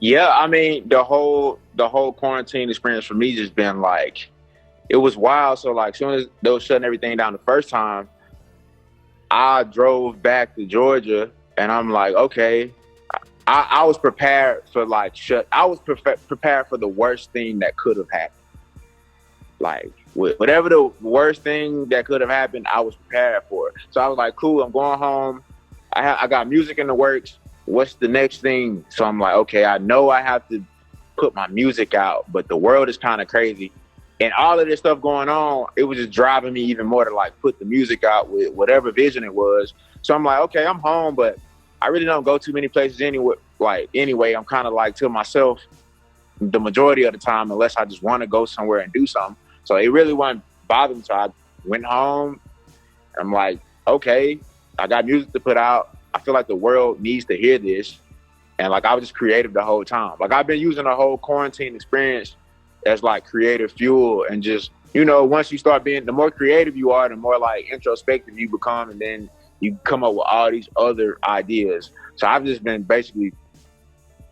Yeah, I mean the whole quarantine experience for me just been like it was wild. So like, as soon as they were shutting everything down the first time, I drove back to Georgia, and I'm like, okay, I was prepared for like I was prepared for the worst thing that could have happened. Like whatever the worst thing that could have happened, I was prepared for it. So I was like, cool, I'm going home. I got music in the works. What's the next thing? So I'm like, okay, I know I have to put my music out, but the world is kind of crazy. And all of this stuff going on, it was just driving me even more to like put the music out with whatever vision it was. So I'm like, okay, I'm home, but I really don't go too many places anyway. Like anyway, I'm kind of like to myself the majority of the time, unless I just want to go somewhere and do something. So it really wasn't bothering me. So I went home. I'm like, okay, I got music to put out. I feel like the world needs to hear this. And like, I was just creative the whole time. Like, I've been using the whole quarantine experience as like creative fuel. And just, you know, once you start being, the more creative you are, the more like introspective you become. And then you come up with all these other ideas. So I've just been basically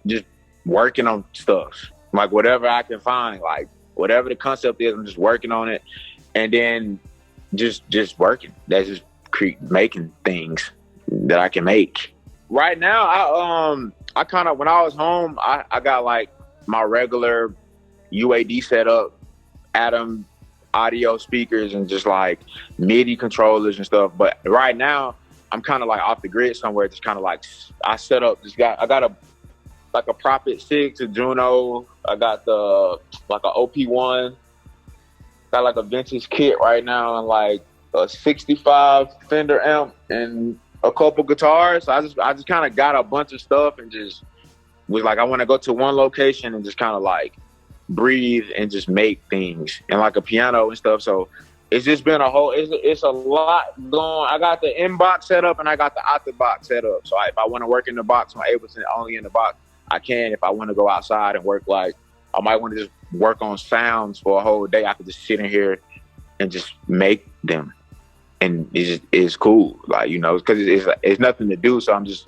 just working on stuff. Like whatever I can find, like whatever the concept is, I'm just working on it. And then just working. That's just making things that I can make. Right now, I kind of, when I was home, I got like my regular UAD setup, Atom audio speakers, and just like MIDI controllers and stuff. But right now, I'm kind of like off the grid somewhere. Just kind of like, I set up, I got a Prophet 6, a Juno. I got like a OP1. Got like a vintage kit right now, and like a 65 Fender amp and a couple guitars. So I just kind of got a bunch of stuff and just was like, I want to go to one location and just kind of like breathe and just make things, and like a piano and stuff. So it's just been it's a lot going. I got the inbox set up and I got the out the box set up. So if I want to work in the box, I'm able to only in the box. I can. If I want to go outside and work, like I might want to just work on sounds for a whole day, I could just sit in here and just make them. And it's cool, like, you know, because it's nothing to do. So I'm just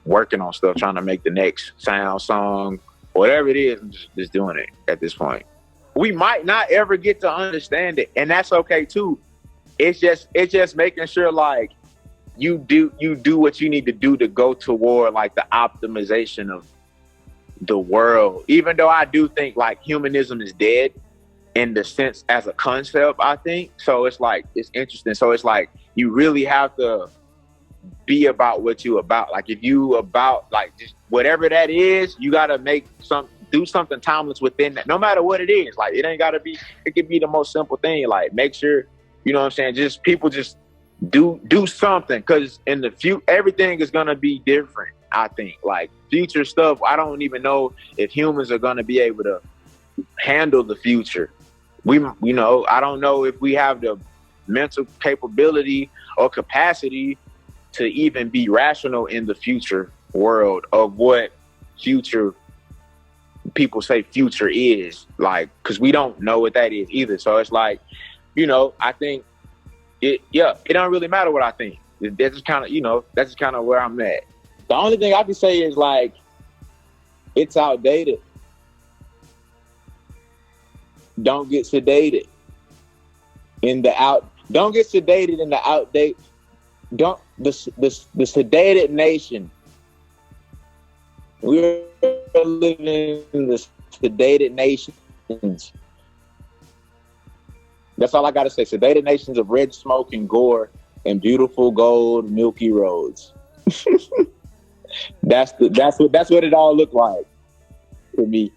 working on stuff, trying to make the next sound, song, whatever it is. I'm just doing it at this point. We might not ever get to understand it, and that's okay too. It's just making sure like you do what you need to do to go toward like the optimization of the world. Even though I do think like humanism is dead in the sense as a concept, I think. So it's like, it's interesting. So it's like, you really have to be about what you about. Like if you about like just whatever that is, you got to do something timeless within that, no matter what it is. Like it ain't got to be, it could be the most simple thing. Like make sure, you know what I'm saying? Just people just do something, because in the future, everything is going to be different. I think like future stuff, I don't even know if humans are going to be able to handle the future. You know, I don't know if we have the mental capability or capacity to even be rational in the future world of what future people say future is, like, because we don't know what that is either. So it's like, you know, I think it don't really matter what I think. That's just kind of, you know, that's just kind of where I'm at. The only thing I can say is like, it's outdated. Don't get sedated don't get sedated in the outdate. The sedated nation. We're living in the sedated nations. That's all I gotta say. Sedated nations of red smoke and gore and beautiful gold milky roads. That's what it all looked like to me.